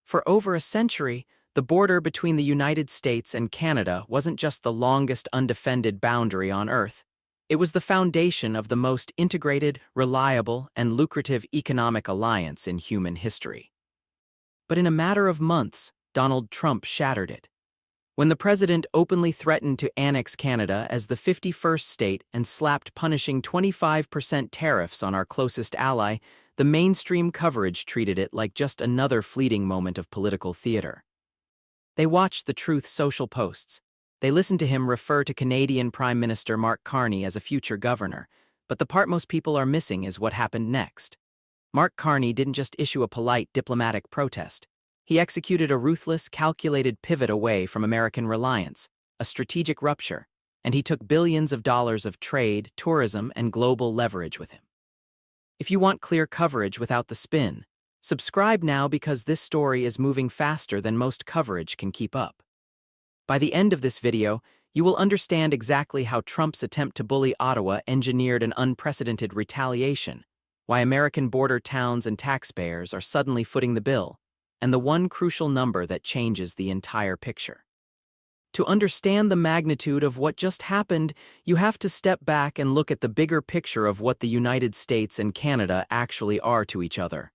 For over a century, the border between the United States and Canada wasn't just the longest undefended boundary on Earth. It was the foundation of the most integrated, reliable, and lucrative economic alliance in human history. But in a matter of months, Donald Trump shattered it. When the president openly threatened to annex Canada as the 51st state and slapped punishing 25% tariffs on our closest ally, the mainstream coverage treated it like just another fleeting moment of political theater. They watched the Truth Social posts. They listened to him refer to Canadian Prime Minister Mark Carney as a future governor, but the part most people are missing is what happened next. Mark Carney didn't just issue a polite diplomatic protest. He executed a ruthless, calculated pivot away from American reliance, a strategic rupture, and he took billions of dollars of trade, tourism, and global leverage with him. If you want clear coverage without the spin, subscribe now because this story is moving faster than most coverage can keep up. By the end of this video, you will understand exactly how Trump's attempt to bully Ottawa engineered an unprecedented retaliation, why American border towns and taxpayers are suddenly footing the bill, and the one crucial number that changes the entire picture. To understand the magnitude of what just happened, you have to step back and look at the bigger picture of what the United States and Canada actually are to each other.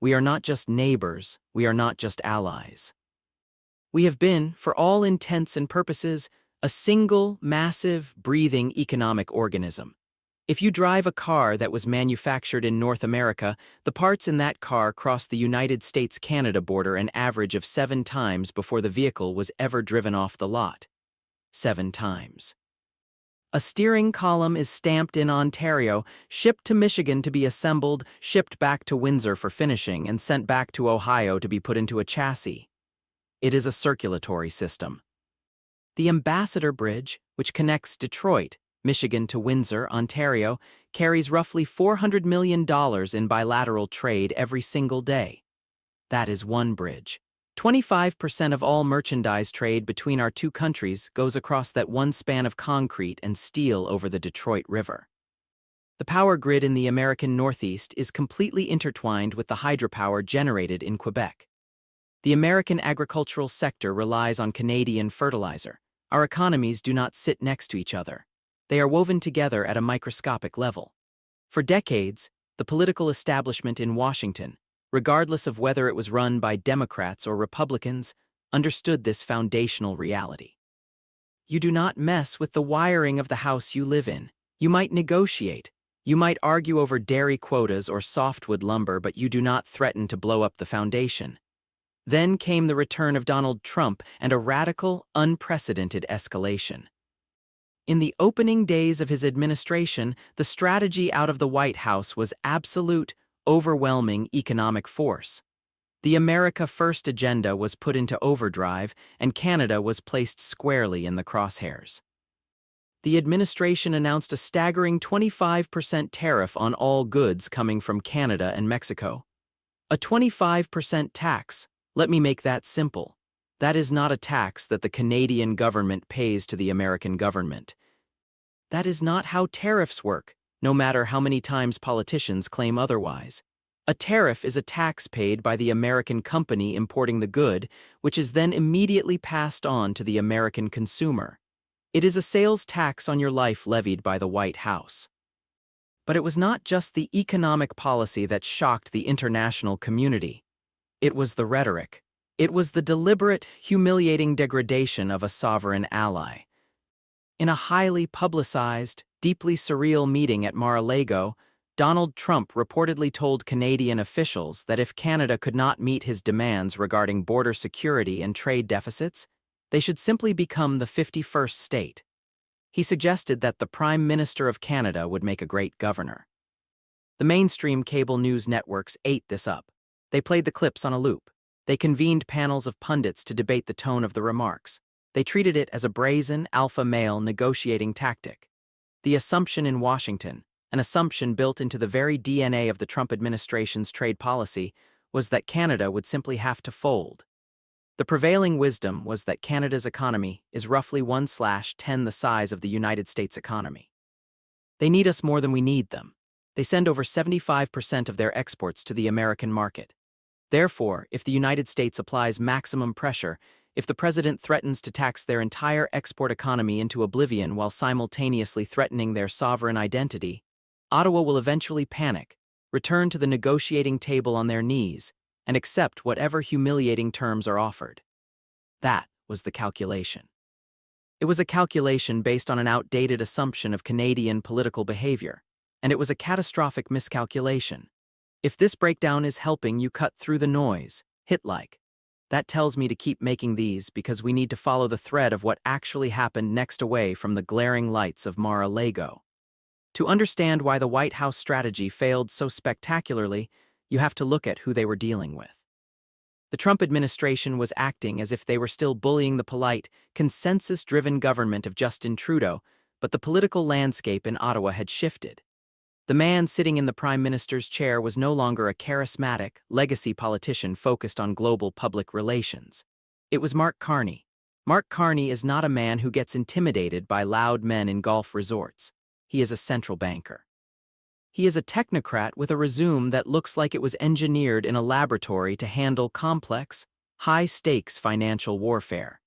We are not just neighbors, we are not just allies. We have been, for all intents and purposes, a single, massive, breathing economic organism. If you drive a car that was manufactured in North America, the parts in that car cross the United States-Canada border an average of 7 times before the vehicle was ever driven off the lot. 7 times. A steering column is stamped in Ontario, shipped to Michigan to be assembled, shipped back to Windsor for finishing, and sent back to Ohio to be put into a chassis. It is a circulatory system. The Ambassador Bridge, which connects Detroit, Michigan to Windsor, Ontario, carries roughly $400 million in bilateral trade every single day. That is one bridge. 25% of all merchandise trade between our two countries goes across that one span of concrete and steel over the Detroit River. The power grid in the American Northeast is completely intertwined with the hydropower generated in Quebec. The American agricultural sector relies on Canadian fertilizer. Our economies do not sit next to each other. They are woven together at a microscopic level. For decades, the political establishment in Washington, regardless of whether it was run by Democrats or Republicans, understood this foundational reality. You do not mess with the wiring of the house you live in. You might negotiate. You might argue over dairy quotas or softwood lumber, but you do not threaten to blow up the foundation. Then came the return of Donald Trump and a radical, unprecedented escalation. In the opening days of his administration, the strategy out of the White House was absolute, overwhelming economic force. The America First agenda was put into overdrive, and Canada was placed squarely in the crosshairs. The administration announced a staggering 25% tariff on all goods coming from Canada and Mexico. A 25% tax, let me make that simple. That is not a tax that the Canadian government pays to the American government. That is not how tariffs work, no matter how many times politicians claim otherwise. A tariff is a tax paid by the American company importing the good, which is then immediately passed on to the American consumer. It is a sales tax on your life levied by the White House. But it was not just the economic policy that shocked the international community. It was the rhetoric. It was the deliberate, humiliating degradation of a sovereign ally. In a highly publicized, deeply surreal meeting at Mar-a-Lago, Donald Trump reportedly told Canadian officials that if Canada could not meet his demands regarding border security and trade deficits, they should simply become the 51st state. He suggested that the Prime Minister of Canada would make a great governor. The mainstream cable news networks ate this up. They played the clips on a loop. They convened panels of pundits to debate the tone of the remarks. They treated it as a brazen, alpha male negotiating tactic. The assumption in Washington, an assumption built into the very DNA of the Trump administration's trade policy, was that Canada would simply have to fold. The prevailing wisdom was that Canada's economy is roughly 1/10 the size of the United States economy. They need us more than we need them. They send over 75% of their exports to the American market. Therefore, if the United States applies maximum pressure, if the president threatens to tax their entire export economy into oblivion while simultaneously threatening their sovereign identity, Ottawa will eventually panic, return to the negotiating table on their knees, and accept whatever humiliating terms are offered. That was the calculation. It was a calculation based on an outdated assumption of Canadian political behavior, and it was a catastrophic miscalculation. If this breakdown is helping you cut through the noise, hit like. That tells me to keep making these because we need to follow the thread of what actually happened next away from the glaring lights of Mar-a-Lago. To understand why the White House strategy failed so spectacularly, you have to look at who they were dealing with. The Trump administration was acting as if they were still bullying the polite, consensus-driven government of Justin Trudeau, but the political landscape in Ottawa had shifted. The man sitting in the Prime Minister's chair was no longer a charismatic, legacy politician focused on global public relations. It was Mark Carney. Mark Carney is not a man who gets intimidated by loud men in golf resorts. He is a central banker. He is a technocrat with a resume that looks like it was engineered in a laboratory to handle complex, high-stakes financial warfare.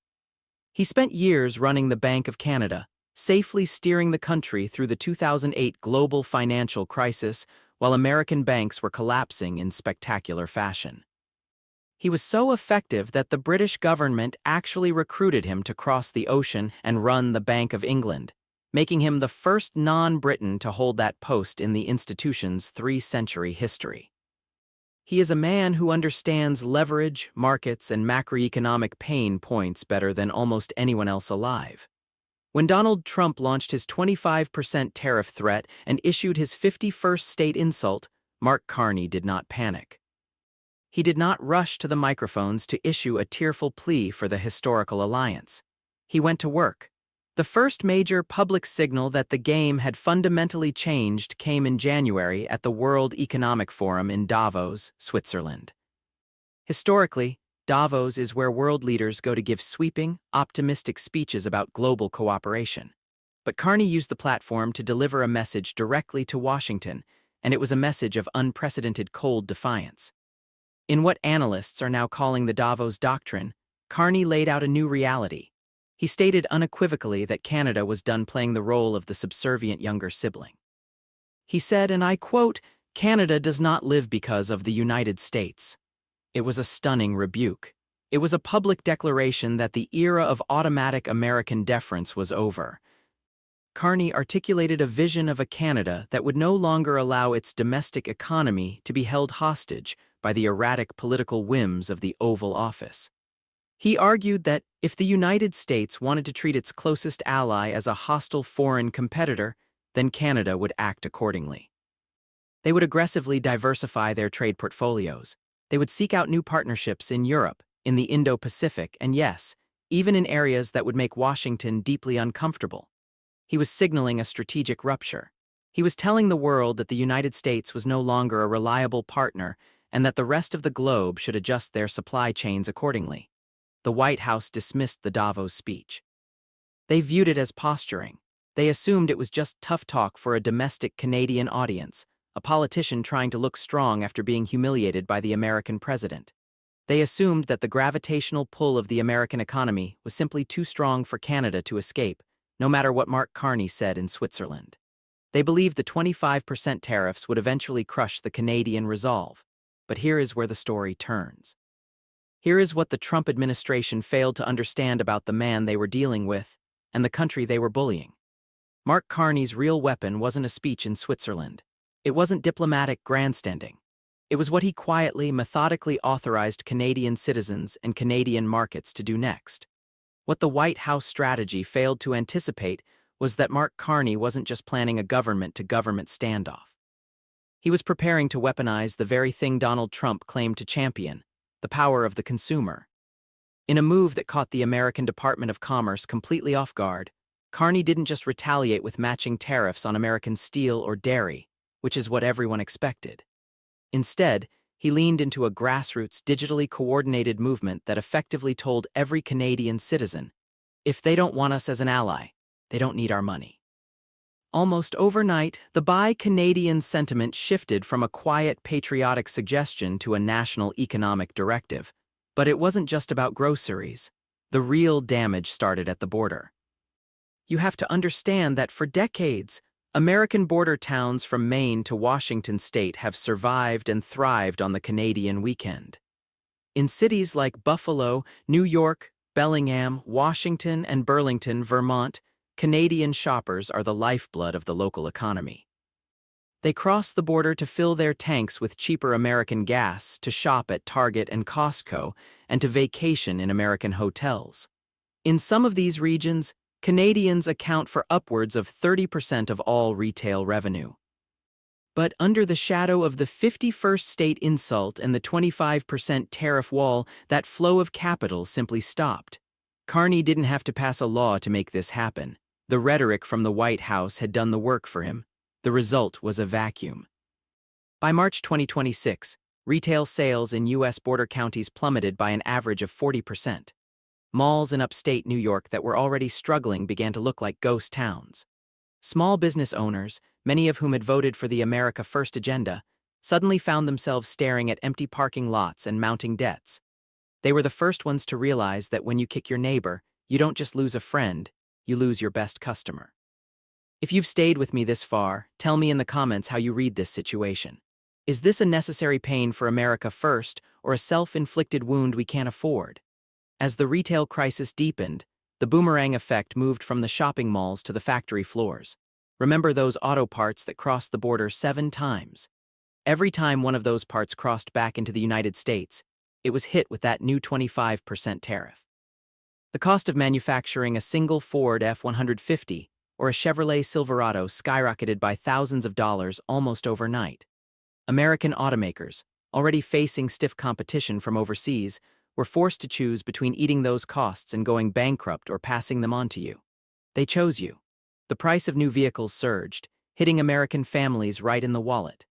He spent years running the Bank of Canada, safely steering the country through the 2008 global financial crisis while American banks were collapsing in spectacular fashion. He was so effective that the British government actually recruited him to cross the ocean and run the Bank of England, making him the first non-Briton to hold that post in the institution's 3-century history. He is a man who understands leverage, markets, and macroeconomic pain points better than almost anyone else alive. When Donald Trump launched his 25% tariff threat and issued his 51st state insult, Mark Carney did not panic. He did not rush to the microphones to issue a tearful plea for the historical alliance. He went to work. The first major public signal that the game had fundamentally changed came in January at the World Economic Forum in Davos, Switzerland. Historically, Davos is where world leaders go to give sweeping, optimistic speeches about global cooperation. But Carney used the platform to deliver a message directly to Washington, and it was a message of unprecedented cold defiance. In what analysts are now calling the Davos Doctrine, Carney laid out a new reality. He stated unequivocally that Canada was done playing the role of the subservient younger sibling. He said, and I quote, "Canada does not live because of the United States." It was a stunning rebuke. It was a public declaration that the era of automatic American deference was over. Carney articulated a vision of a Canada that would no longer allow its domestic economy to be held hostage by the erratic political whims of the Oval Office. He argued that if the United States wanted to treat its closest ally as a hostile foreign competitor, then Canada would act accordingly. They would aggressively diversify their trade portfolios. They would seek out new partnerships in Europe, in the Indo-Pacific, and yes, even in areas that would make Washington deeply uncomfortable. He was signaling a strategic rupture. He was telling the world that the United States was no longer a reliable partner and that the rest of the globe should adjust their supply chains accordingly. The White House dismissed the Davos speech. They viewed it as posturing. They assumed it was just tough talk for a domestic Canadian audience, a politician trying to look strong after being humiliated by the American president. They assumed that the gravitational pull of the American economy was simply too strong for Canada to escape, no matter what Mark Carney said in Switzerland. They believed the 25% tariffs would eventually crush the Canadian resolve. But here is where the story turns. Here is what the Trump administration failed to understand about the man they were dealing with and the country they were bullying. Mark Carney's real weapon wasn't a speech in Switzerland. It wasn't diplomatic grandstanding. It was what he quietly, methodically authorized Canadian citizens and Canadian markets to do next. What the White House strategy failed to anticipate was that Mark Carney wasn't just planning a government-to-government standoff. He was preparing to weaponize the very thing Donald Trump claimed to champion, the power of the consumer. In a move that caught the American Department of Commerce completely off guard, Carney didn't just retaliate with matching tariffs on American steel or dairy, which is what everyone expected. Instead, he leaned into a grassroots, digitally coordinated movement that effectively told every Canadian citizen, if they don't want us as an ally, they don't need our money. Almost overnight, the Buy Canadian sentiment shifted from a quiet patriotic suggestion to a national economic directive. But it wasn't just about groceries. The real damage started at the border. You have to understand that for decades, American border towns from Maine to Washington state have survived and thrived on the Canadian weekend. In cities like Buffalo, New York, Bellingham, Washington, and Burlington, Vermont, Canadian shoppers are the lifeblood of the local economy. They cross the border to fill their tanks with cheaper American gas, to shop at Target and Costco, and to vacation in American hotels. In some of these regions, Canadians account for upwards of 30% of all retail revenue. But under the shadow of the 51st state insult and the 25% tariff wall, that flow of capital simply stopped. Carney didn't have to pass a law to make this happen. The rhetoric from the White House had done the work for him. The result was a vacuum. By March 2026, retail sales in U.S. border counties plummeted by an average of 40%. Malls in upstate New York that were already struggling began to look like ghost towns. Small business owners, many of whom had voted for the America First agenda, suddenly found themselves staring at empty parking lots and mounting debts. They were the first ones to realize that when you kick your neighbor, you don't just lose a friend, you lose your best customer. If you've stayed with me this far, tell me in the comments how you read this situation. Is this a necessary pain for America First, or a self-inflicted wound we can't afford? As the retail crisis deepened, the boomerang effect moved from the shopping malls to the factory floors. Remember those auto parts that crossed the border 7 times? Every time one of those parts crossed back into the United States, it was hit with that new 25% tariff. The cost of manufacturing a single Ford F-150 or a Chevrolet Silverado skyrocketed by thousands of dollars almost overnight. American automakers, already facing stiff competition from overseas, were forced to choose between eating those costs and going bankrupt or passing them on to you. They chose you. The price of new vehicles surged, hitting American families right in the wallet.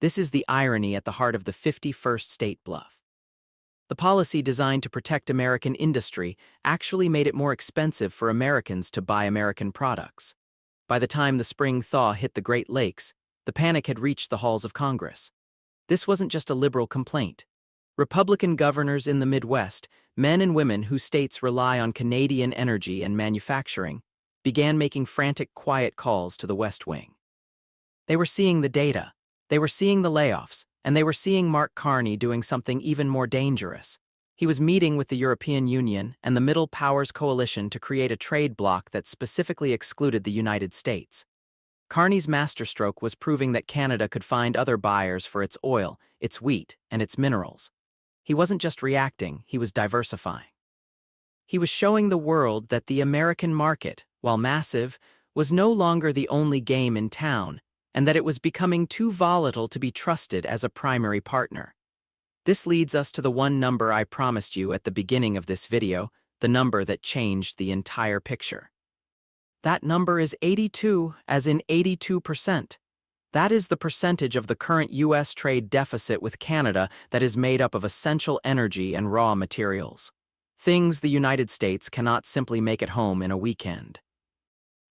This is the irony at the heart of the 51st state bluff. The policy designed to protect American industry actually made it more expensive for Americans to buy American products. By the time the spring thaw hit the Great Lakes, the panic had reached the halls of Congress. This wasn't just a liberal complaint. Republican governors in the Midwest, men and women whose states rely on Canadian energy and manufacturing, began making frantic, quiet calls to the West Wing. They were seeing the data, they were seeing the layoffs, and they were seeing Mark Carney doing something even more dangerous. He was meeting with the European Union and the Middle Powers Coalition to create a trade bloc that specifically excluded the United States. Carney's masterstroke was proving that Canada could find other buyers for its oil, its wheat, and its minerals. He wasn't just reacting, he was diversifying. He was showing the world that the American market, while massive, was no longer the only game in town, and that it was becoming too volatile to be trusted as a primary partner. This leads us to the one number I promised you at the beginning of this video, the number that changed the entire picture. That number is 82, as in 82%. That is the percentage of the current U.S. trade deficit with Canada that is made up of essential energy and raw materials. Things the United States cannot simply make at home in a weekend.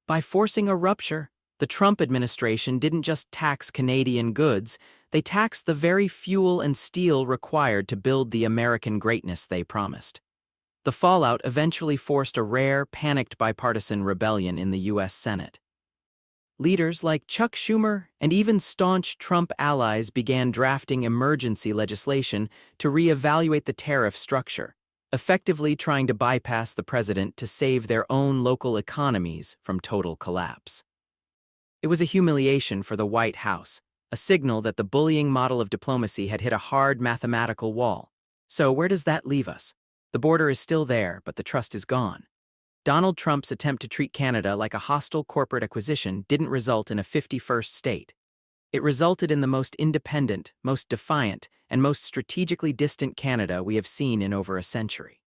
By forcing a rupture, the Trump administration didn't just tax Canadian goods, they taxed the very fuel and steel required to build the American greatness they promised. The fallout eventually forced a rare, panicked bipartisan rebellion in the U.S. Senate. Leaders like Chuck Schumer and even staunch Trump allies began drafting emergency legislation to reevaluate the tariff structure, effectively trying to bypass the president to save their own local economies from total collapse. It was a humiliation for the White House, a signal that the bullying model of diplomacy had hit a hard mathematical wall. So where does that leave us? The border is still there, but the trust is gone. Donald Trump's attempt to treat Canada like a hostile corporate acquisition didn't result in a 51st state. It resulted in the most independent, most defiant, and most strategically distant Canada we have seen in over a century.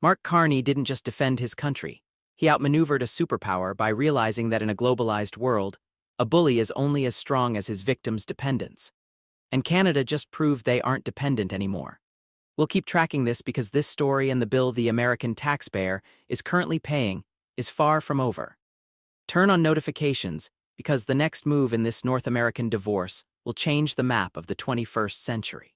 Mark Carney didn't just defend his country. He outmaneuvered a superpower by realizing that in a globalized world, a bully is only as strong as his victim's dependence. And Canada just proved they aren't dependent anymore. We'll keep tracking this because this story and the bill the American taxpayer is currently paying is far from over. Turn on notifications, because the next move in this North American divorce will change the map of the 21st century.